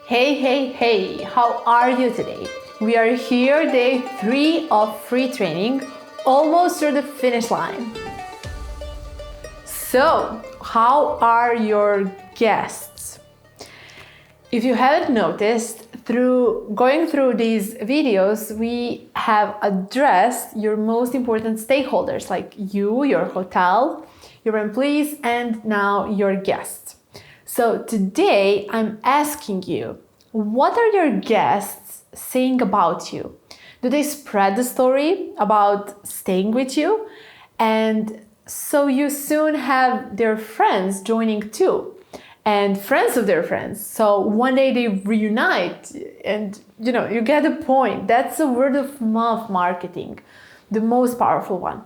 Hey, how are you today? We are here, day 3 of free training, almost through the finish line. So, how are your guests? If you haven't noticed, through going through these videos, we have addressed your most important stakeholders like you, your hotel, your employees, and now your guests. So today I'm asking you, what are your guests saying about you? Do they spread the story about staying with you? And so you soon have their friends joining too, and friends of their friends. So one day they reunite and you get the point. That's a word of mouth marketing, the most powerful one.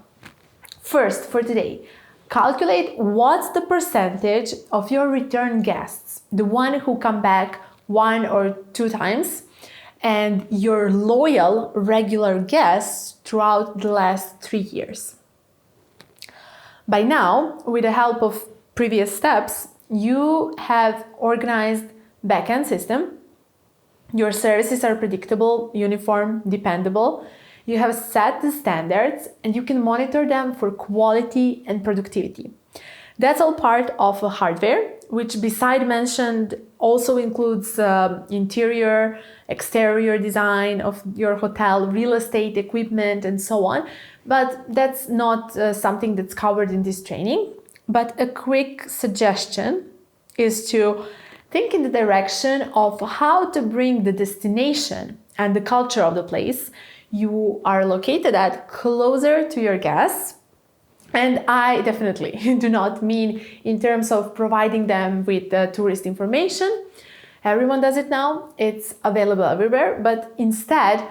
First, for today, calculate what's the percentage of your return guests, the one who come back 1 or 2 times, and your loyal regular guests throughout the last 3 years. By now, with the help of previous steps, you have organized backend system. Your services are predictable, uniform, dependable. You have set the standards and you can monitor them for quality and productivity. That's all part of a hardware, which beside mentioned also includes interior, exterior design of your hotel, real estate equipment, and so on. But that's not something that's covered in this training. But a quick suggestion is to think in the direction of how to bring the destination and the culture of the place you are located at closer to your guests. And I definitely do not mean in terms of providing them with tourist information. Everyone does it now. It's available everywhere. But instead,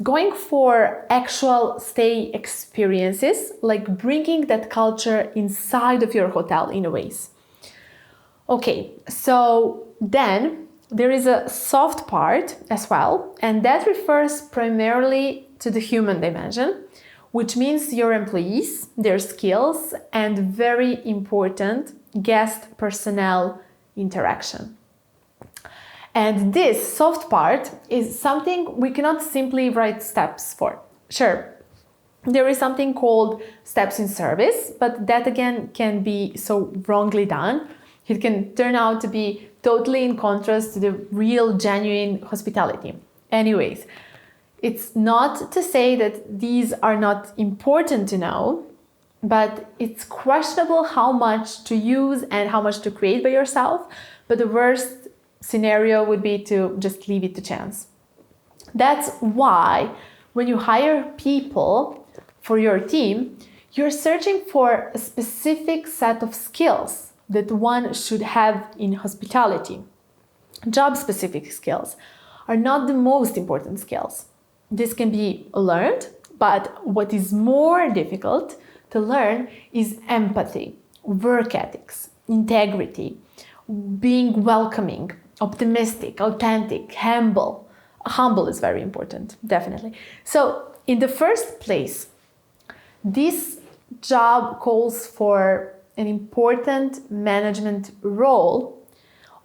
going for actual stay experiences, like bringing that culture inside of your hotel in a ways. Okay, so then there is a soft part as well, and that refers primarily to the human dimension, which means your employees, their skills, and very important guest personnel interaction. And this soft part is something we cannot simply write steps for. Sure, there is something called steps in service, but that again can be so wrongly done. It can turn out to be totally in contrast to the real, genuine hospitality. Anyways, it's not to say that these are not important to know, but it's questionable how much to use and how much to create by yourself. But the worst scenario would be to just leave it to chance. That's why when you hire people for your team, you're searching for a specific set of skills that one should have in hospitality. Job-specific skills are not the most important skills. This can be learned, but what is more difficult to learn is empathy, work ethics, integrity, being welcoming, optimistic, authentic, humble. Humble is very important, definitely. So in the first place, this job calls for an important management role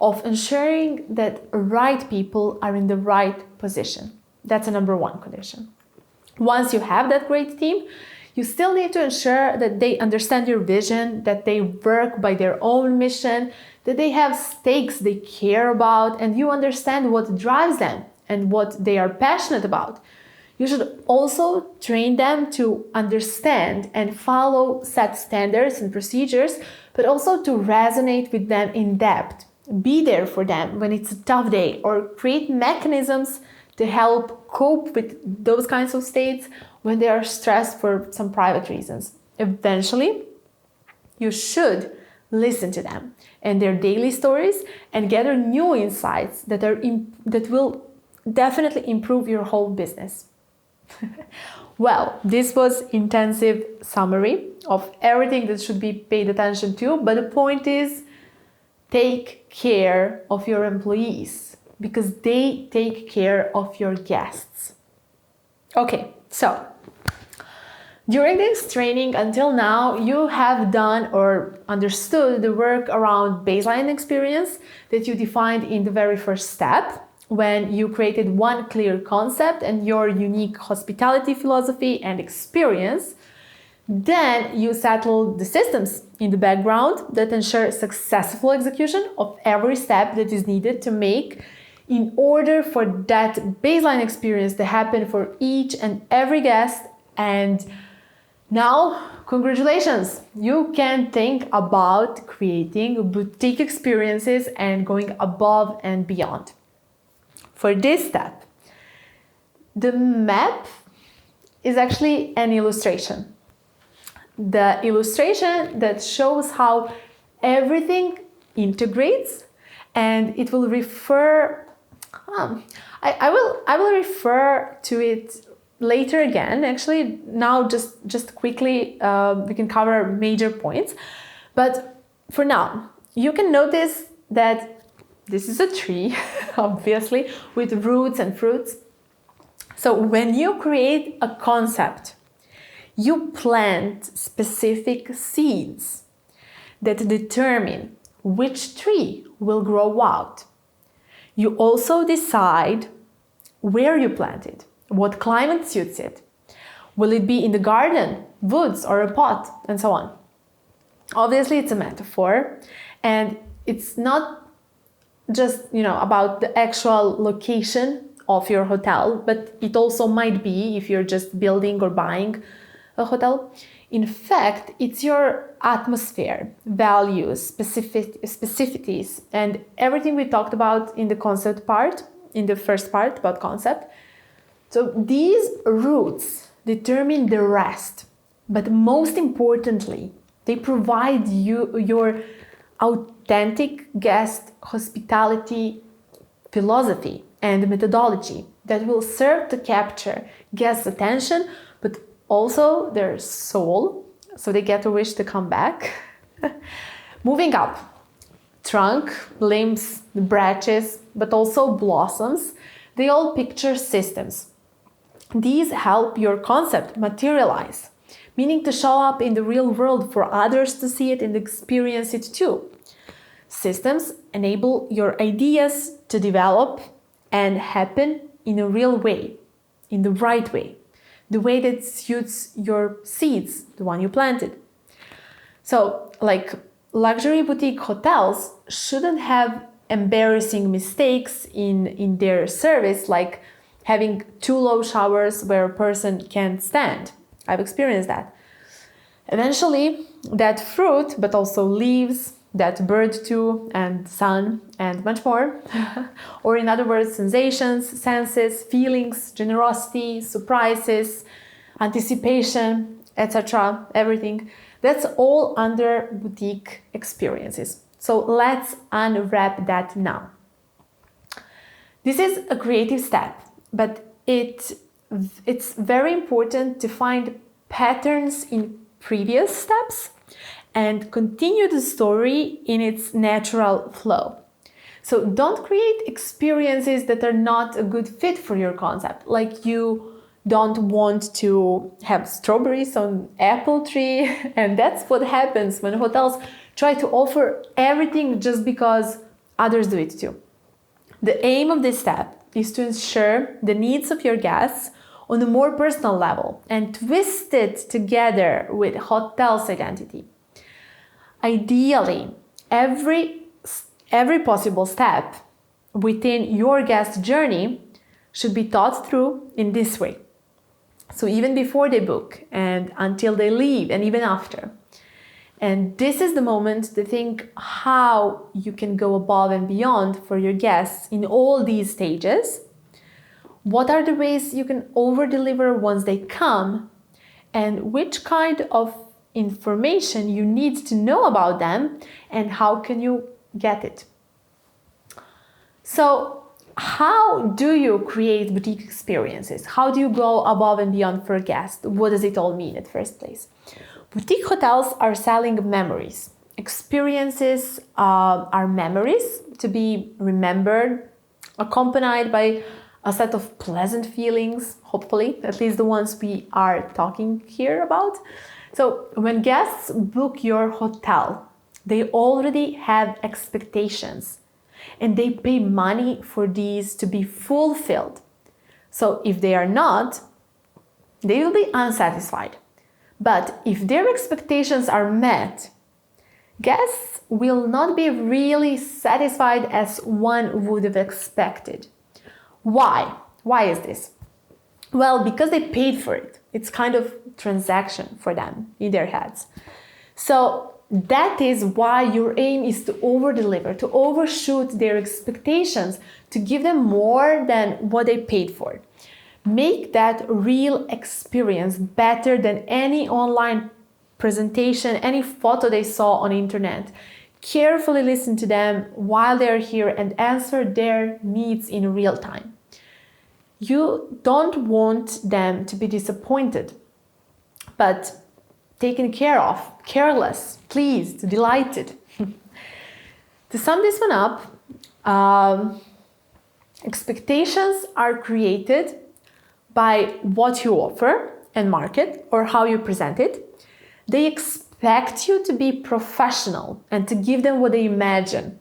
of ensuring that right people are in the right position. That's a number one condition. Once you have that great team, you still need to ensure that they understand your vision, that they work by their own mission, that they have stakes they care about, and you understand what drives them and what they are passionate about. You should also train them to understand and follow set standards and procedures, but also to resonate with them in depth. Be there for them when it's a tough day, or create mechanisms to help cope with those kinds of states when they are stressed for some private reasons. Eventually, you should listen to them and their daily stories and gather new insights that will definitely improve your whole business. Well, this was intensive summary of everything that should be paid attention to, but the point is, take care of your employees because they take care of your guests. Okay, so During this training until now, you have done or understood the work around baseline experience that you defined in the very first step when you created one clear concept and your unique hospitality philosophy and experience. Then you settle the systems in the background that ensure successful execution of every step that is needed to make in order for that baseline experience to happen for each and every guest. And now, congratulations! You can think about creating boutique experiences and going above and beyond. For this step, the map is actually an illustration. The illustration that shows how everything integrates, and it will refer, I will refer to it later again. Actually, now just quickly we can cover major points, but for now you can notice that this is a tree, obviously, with roots and fruits. So when you create a concept, you plant specific seeds that determine which tree will grow out. You also decide where you plant it, what climate suits it. Will it be in the garden, woods, or a pot, and so on. Obviously, it's a metaphor, and it's not just, about the actual location of your hotel, but it also might be if you're just building or buying a hotel. In fact, it's your atmosphere, values, specificities, and everything we talked about in the concept part, in the first part about concept. So these roots determine the rest, but most importantly, they provide you your authentic guest hospitality philosophy and methodology that will serve to capture guests' attention, but also their soul, so they get a wish to come back. Moving up, trunk, limbs, branches, but also blossoms, they all picture systems. These help your concept materialize, meaning to show up in the real world for others to see it and experience it too. Systems enable your ideas to develop and happen in a real way, in the right way, the way that suits your seeds, the one you planted. So, like luxury boutique hotels shouldn't have embarrassing mistakes in their service, like having too low showers where a person can't stand. I've experienced that. Eventually, that fruit, but also leaves, that bird too, and sun, and much more, or in other words, sensations, senses, feelings, generosity, surprises, anticipation, etc., everything, that's all under boutique experiences. So let's unwrap that now. This is a creative step, but it's very important to find patterns in previous steps and continue the story in its natural flow. So don't create experiences that are not a good fit for your concept, like you don't want to have strawberries on apple tree, and that's what happens when hotels try to offer everything just because others do it too. The aim of this step is to ensure the needs of your guests on a more personal level and twist it together with hotel's identity. Ideally, every possible step within your guest journey should be thought through in this way. So even before they book and until they leave and even after. And this is the moment to think how you can go above and beyond for your guests in all these stages. What are the ways you can over-deliver once they come? And which kind of information you need to know about them, and how can you get it? So how do you create boutique experiences? How do you go above and beyond for a guest? What does it all mean at first place? Boutique hotels are selling memories. Experiences are memories to be remembered, accompanied by a set of pleasant feelings, hopefully, at least the ones we are talking here about. So when guests book your hotel, they already have expectations and they pay money for these to be fulfilled. So if they are not, they will be unsatisfied. But if their expectations are met, guests will not be really satisfied as one would have expected. Why? Why is this? Well, because they paid for it. It's kind of transaction for them in their heads. So that is why your aim is to over-deliver, to overshoot their expectations, to give them more than what they paid for. Make that real experience better than any online presentation, any photo they saw on the internet. Carefully listen to them while they're here and answer their needs in real time. You don't want them to be disappointed, but taken care of, careless, pleased, delighted. To sum this one up, expectations are created by what you offer and market or how you present it. They expect you to be professional and to give them what they imagine.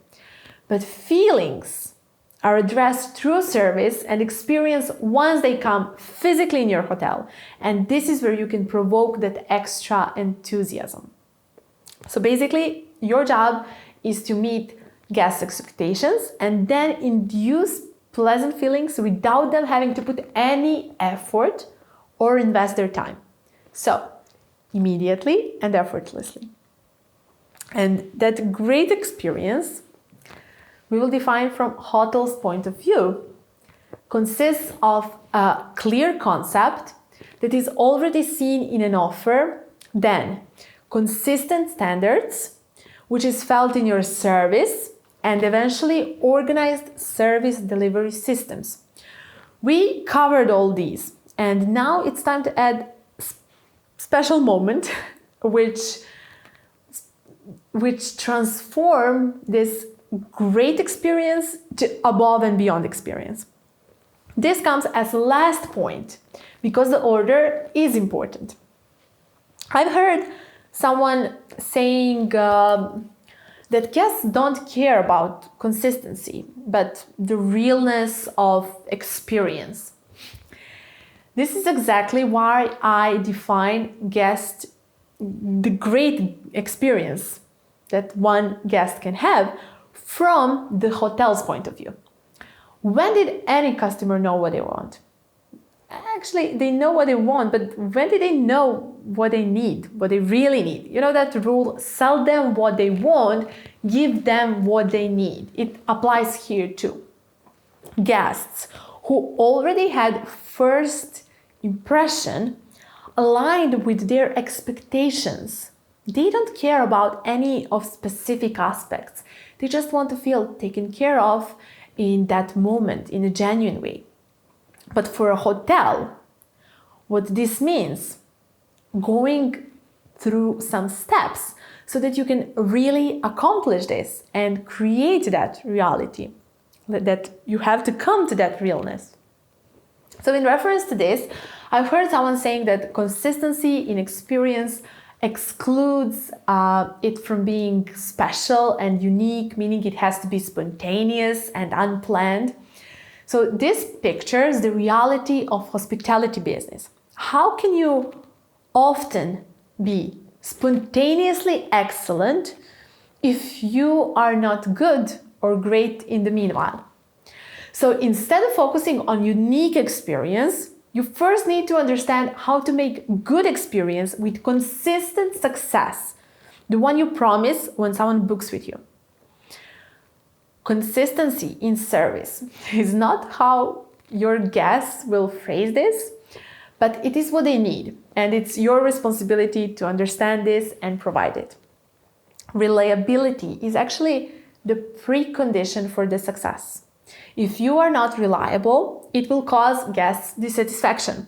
But feelings are addressed through service and experience once they come physically in your hotel. And this is where you can provoke that extra enthusiasm. So basically, your job is to meet guest expectations and then induce pleasant feelings without them having to put any effort or invest their time. So, immediately and effortlessly. And that great experience, we will define from hotel's point of view, consists of a clear concept that is already seen in an offer, then consistent standards, which is felt in your service, and eventually organized service delivery systems. We covered all these, and now it's time to add special moment which transform this great experience to above and beyond experience. This comes as the last point because the order is important. I've heard someone saying that guests don't care about consistency, but the realness of experience. This is exactly why I define the great experience that one guest can have from the hotel's point of view. When did any customer know what they want? Actually, they know what they want, but when did they know what they need, what they really need? You know that rule, sell them what they want, give them what they need. It applies here too. Guests who already had first impression aligned with their expectations. They don't care about any of specific aspects. They just want to feel taken care of in that moment, in a genuine way. But for a hotel, what this means, going through some steps so that you can really accomplish this and create that reality, that you have to come to that realness. So in reference to this, I've heard someone saying that consistency in experience excludes it from being special and unique, meaning it has to be spontaneous and unplanned. So this pictures the reality of hospitality business. How can you often be spontaneously excellent if you are not good or great in the meanwhile? So instead of focusing on unique experience, you first need to understand how to make good experience with consistent success, the one you promise when someone books with you. Consistency in service is not how your guests will phrase this, but it is what they need, and it's your responsibility to understand this and provide it. Reliability is actually the precondition for the success. If you are not reliable, it will cause guests dissatisfaction.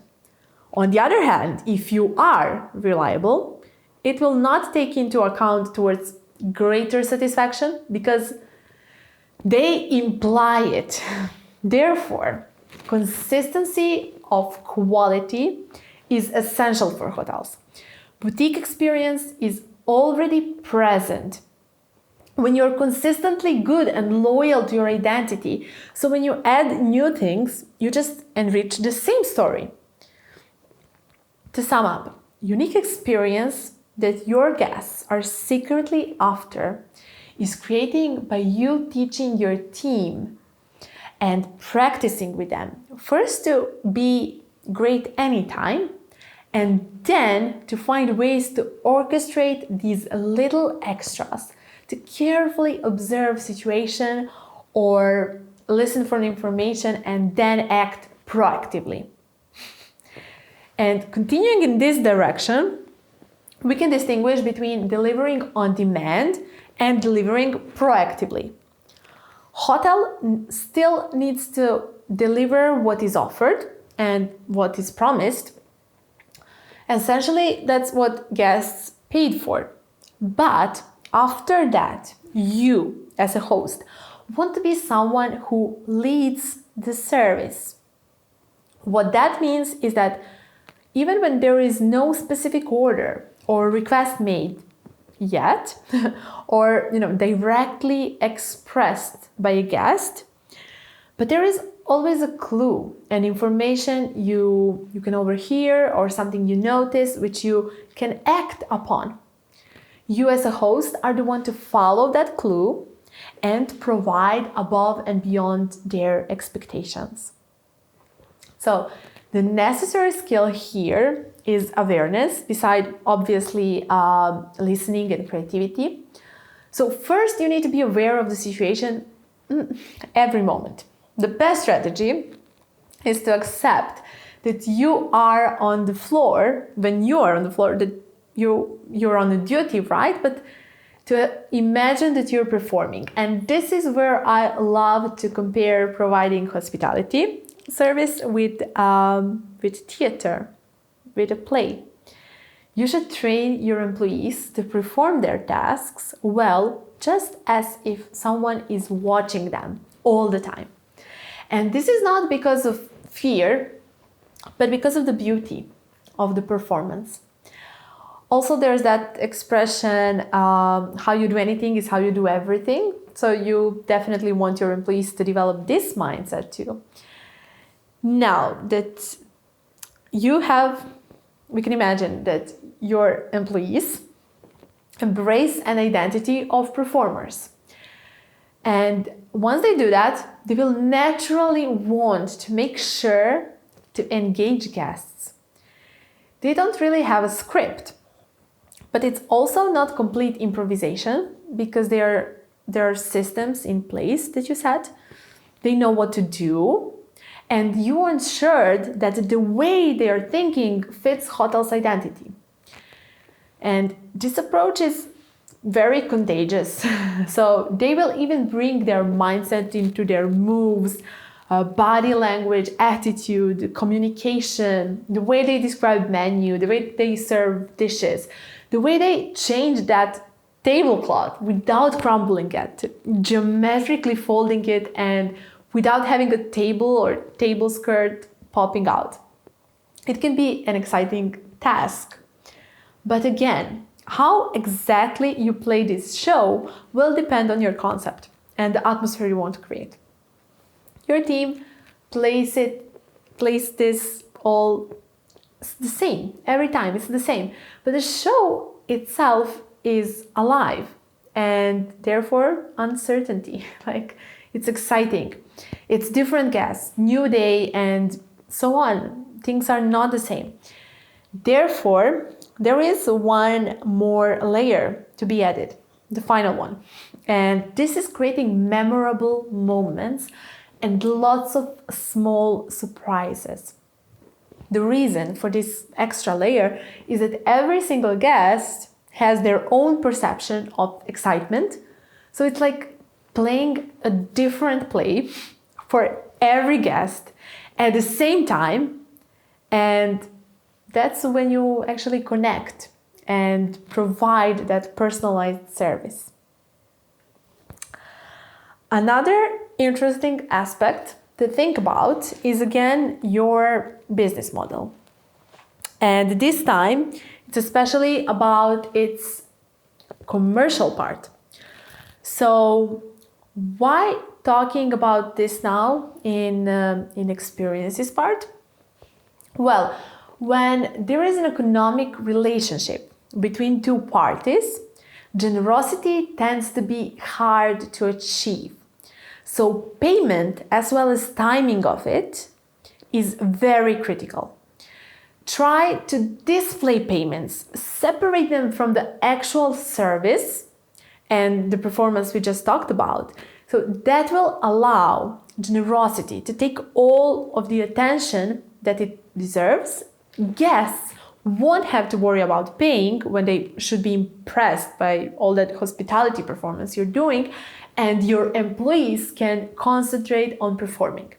On the other hand, if you are reliable, it will not take into account towards greater satisfaction because they imply it. Therefore, consistency of quality is essential for hotels. Boutique experience is already present when you're consistently good and loyal to your identity. So when you add new things, you just enrich the same story. To sum up, unique experience that your guests are secretly after is creating by you teaching your team and practicing with them. First to be great anytime, and then to find ways to orchestrate these little extras, to carefully observe situation or listen for information and then act proactively. And continuing in this direction, we can distinguish between delivering on demand and delivering proactively. Hotel still needs to deliver what is offered and what is promised. Essentially, that's what guests paid for. But after that, you, as a host, want to be someone who leads the service. What that means is that even when there is no specific order or request made yet, or directly expressed by a guest, but there is always a clue and information you can overhear or something you notice which you can act upon. You as a host are the one to follow that clue and provide above and beyond their expectations. So the necessary skill here is awareness, beside obviously listening and creativity. So first you need to be aware of the situation every moment. The best strategy is to accept that you are on the floor. When you are on the floor, that you're on a duty, right? But to imagine that you're performing. And this is where I love to compare providing hospitality service with theater, with a play. You should train your employees to perform their tasks well, just as if someone is watching them all the time. And this is not because of fear, but because of the beauty of the performance. Also, there's that expression, how you do anything is how you do everything. So you definitely want your employees to develop this mindset too. Now that we can imagine that your employees embrace an identity of performers. And once they do that, they will naturally want to make sure to engage guests. They don't really have a script, but it's also not complete improvisation because there are systems in place that you set. They know what to do, and you are ensured that the way they are thinking fits hotel's identity. And this approach is very contagious. So they will even bring their mindset into their moves, body language, attitude, communication, the way they describe menu, the way they serve dishes, the way they change that tablecloth without crumbling it, geometrically folding it, and without having a table or table skirt popping out. It can be an exciting task. But again, how exactly you play this show will depend on your concept and the atmosphere you want to create. Your team plays this all the same every time. It's the same, but the show itself is alive and therefore uncertainty. Like, it's exciting. It's different guests, new day, and so on. Things are not the same. Therefore, there is one more layer to be added, the final one. And this is creating memorable moments and lots of small surprises. The reason for this extra layer is that every single guest has their own perception of excitement. So it's like playing a different play for every guest at the same time. And that's when you actually connect and provide that personalized service. Another interesting aspect to think about is again your business model. And this time, it's especially about its commercial part. So why talking about this now in experiences part? Well, when there is an economic relationship between two parties, generosity tends to be hard to achieve. So payment as well as timing of it is very critical. Try to display payments, separate them from the actual service and the performance we just talked about. So that will allow generosity to take all of the attention that it deserves. Guests won't have to worry about paying when they should be impressed by all that hospitality performance you're doing, and your employees can concentrate on performing.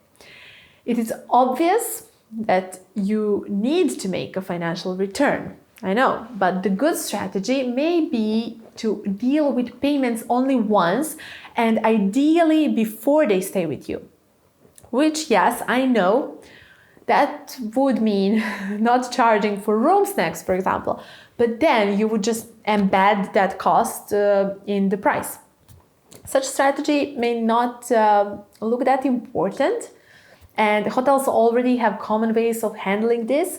It is obvious that you need to make a financial return, I know, but the good strategy may be to deal with payments only once and ideally before they stay with you. Which, yes, I know, that would mean not charging for room snacks, for example, but then you would just embed that cost in the price. Such strategy may not look that important, and hotels already have common ways of handling this,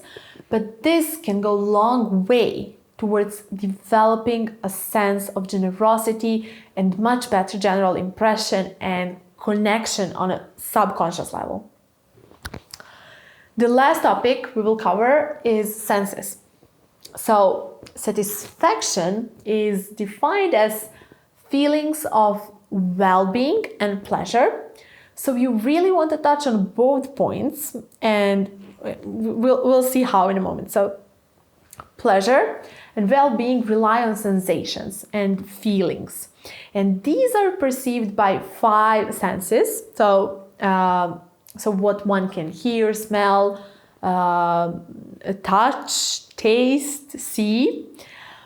but this can go a long way towards developing a sense of generosity and much better general impression and connection on a subconscious level. The last topic we will cover is senses. So, satisfaction is defined as feelings of well-being and pleasure. So you really want to touch on both points, and we'll see how in a moment. So pleasure and well-being rely on sensations and feelings. And these are perceived by 5 senses. So what one can hear, smell, touch, taste, see,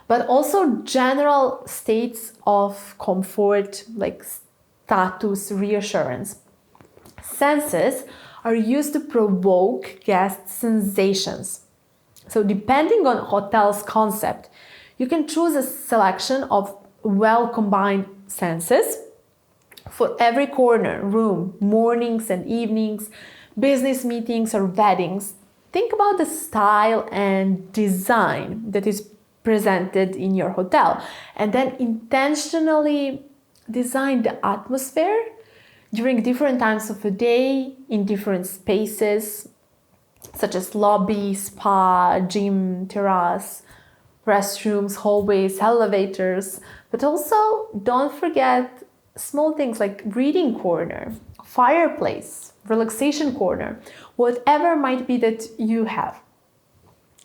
but also general states of comfort like status, reassurance. Senses are used to provoke guest sensations. So depending on hotel's concept, you can choose a selection of well-combined senses for every corner, room, mornings and evenings, business meetings or weddings. Think about the style and design that is presented in your hotel, and then intentionally design the atmosphere during different times of the day in different spaces, such as lobby, spa, gym, terrace, restrooms, hallways, elevators. But also don't forget small things like reading corner, fireplace, relaxation corner, whatever might be that you have.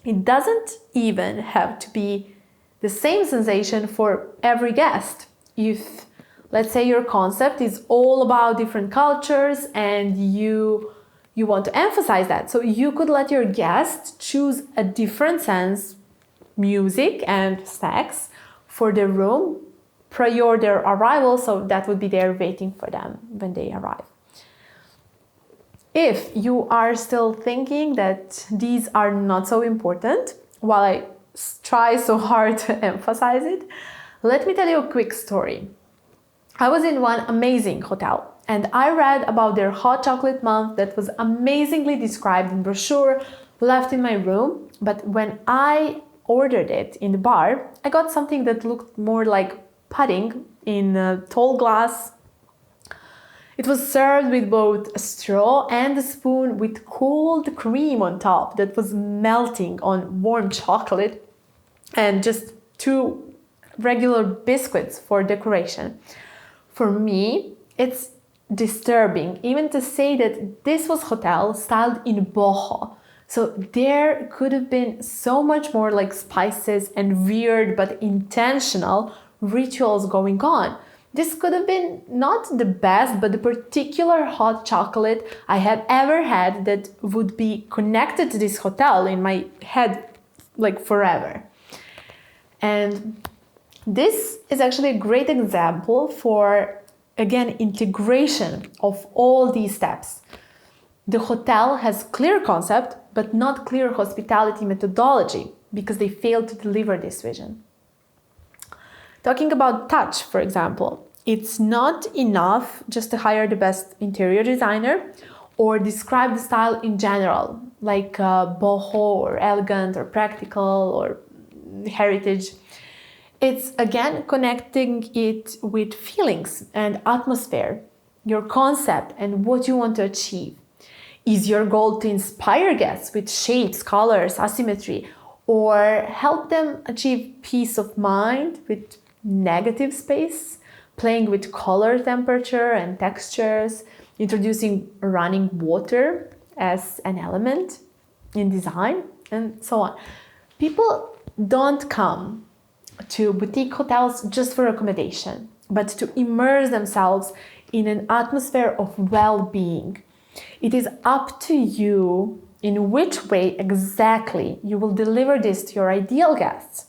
It doesn't even have to be the same sensation for every guest. If, let's say, your concept is all about different cultures and you want to emphasize that, so you could let your guests choose a different sense, music and snacks, for their room prior their arrival, so that would be there waiting for them when they arrive. If you are still thinking that these are not so important, while I try so hard to emphasize it, let me tell you a quick story. I was in one amazing hotel and I read about their hot chocolate month that was amazingly described in brochure left in my room, but when I ordered it in the bar, I got something that looked more like pudding in a tall glass. It was served with both a straw and a spoon with cold cream on top that was melting on warm chocolate, and just 2 regular biscuits for decoration. For me, it's disturbing even to say that this was hotel styled in boho. So there could have been so much more like spices and weird but intentional rituals going on. This could have been not the best, but the particular hot chocolate I had ever had that would be connected to this hotel in my head like forever. And this is actually a great example for, again, integration of all these steps. The hotel has clear concept, but not clear hospitality methodology because they failed to deliver this vision. Talking about touch, for example, it's not enough just to hire the best interior designer or describe the style in general, like boho or elegant or practical or heritage. It's again connecting it with feelings and atmosphere, your concept and what you want to achieve. Is your goal to inspire guests with shapes, colors, asymmetry, or help them achieve peace of mind with negative space, playing with color temperature and textures, introducing running water as an element in design, and so on. People don't come to boutique hotels just for accommodation, but to immerse themselves in an atmosphere of well-being. It is up to you in which way exactly you will deliver this to your ideal guests.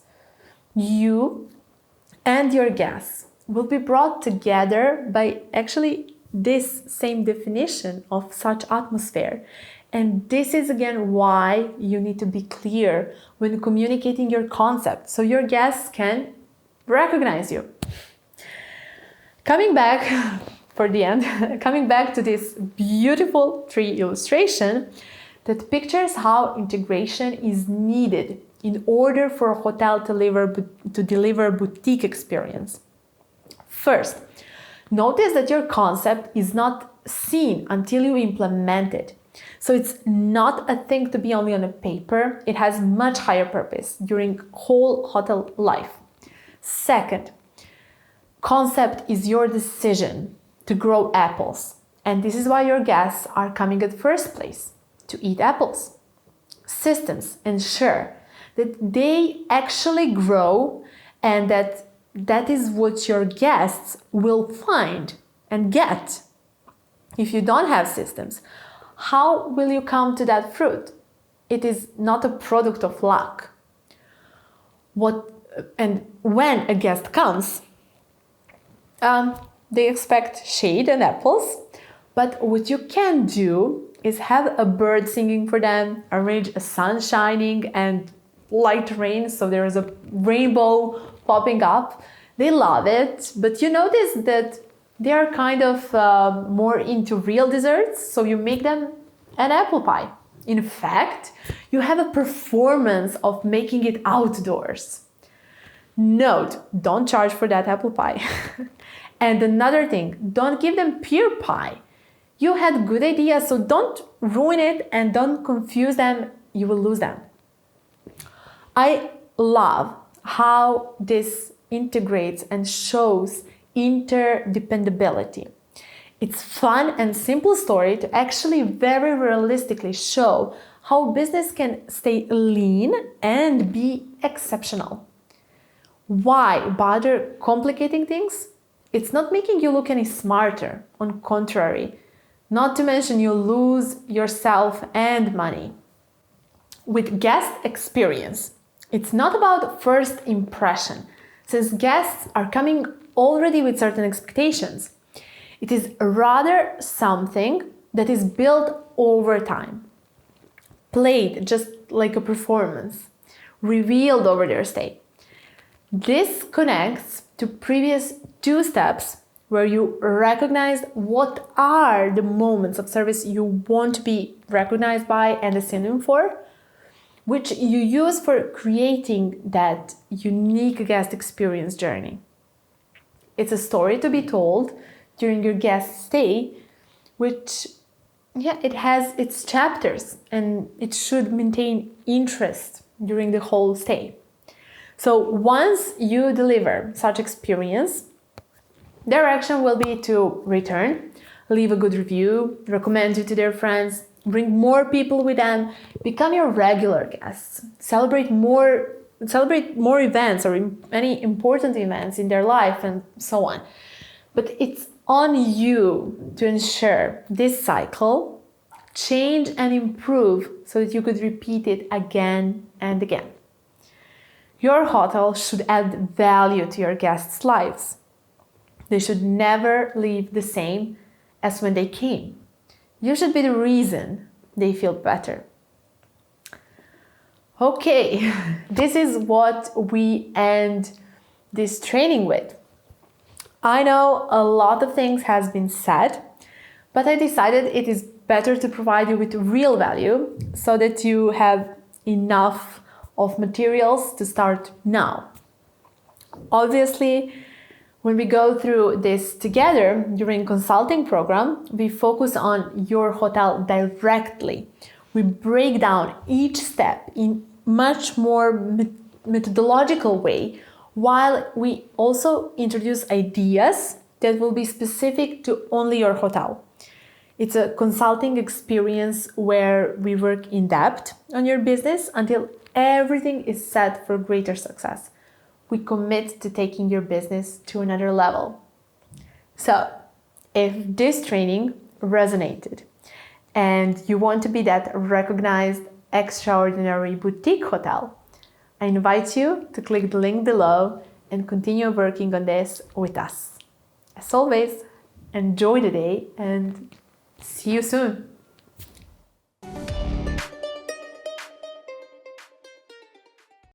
You and your guests will be brought together by actually this same definition of such atmosphere. And this is again why you need to be clear when communicating your concept so your guests can recognize you. Coming back for the end, coming back to this beautiful tree illustration that pictures how integration is needed in order for a hotel to deliver boutique experience. First, notice that your concept is not seen until you implement it. So it's not a thing to be only on a paper. It has much higher purpose during whole hotel life. Second, concept is your decision to grow apples. And this is why your guests are coming at first place, to eat apples. Systems ensure that they actually grow and that is what your guests will find and get. If you don't have systems, how will you come to that fruit? It is not a product of luck. And when a guest comes, they expect shade and apples, but what you can do is have a bird singing for them, arrange a sun shining and light rain, so there is a rainbow popping up. They love it, but you notice that they are kind of more into real desserts, so you make them an apple pie. In fact, you have a performance of making it outdoors. Note, don't charge for that apple pie. And another thing, don't give them pear pie. You had good ideas, so don't ruin it and don't confuse them. You will lose them. I love how this integrates and shows interdependability. It's fun and simple story to actually very realistically show how business can stay lean and be exceptional. Why bother complicating things? It's not making you look any smarter, on contrary. Not to mention you lose yourself and money. With guest experience, it's not about first impression, since guests are coming already with certain expectations. It is rather something that is built over time, played just like a performance, revealed over their stay. This connects to previous two steps where you recognize what are the moments of service you want to be recognized by and a synonym for, which you use for creating that unique guest experience journey. It's a story to be told during your guest stay, which, it has its chapters and it should maintain interest during the whole stay. So once you deliver such experience, their action will be to return, leave a good review, recommend you to their friends, bring more people with them, become your regular guests, celebrate more events or any important events in their life and so on. But it's on you to ensure this cycle, change and improve so that you could repeat it again and again. Your hotel should add value to your guests' lives. They should never leave the same as when they came. You should be the reason they feel better. Okay, this is what we end this training with. I know a lot of things has been said, but I decided it is better to provide you with real value so that you have enough of materials to start now. Obviously, when we go through this together during consulting program, we focus on your hotel directly. We break down each step in much more methodological way, while we also introduce ideas that will be specific to only your hotel. It's a consulting experience where we work in depth on your business until everything is set for greater success. We commit to taking your business to another level. So, if this training resonated and you want to be that recognized, extraordinary boutique hotel, I invite you to click the link below and continue working on this with us. As always, enjoy the day and see you soon.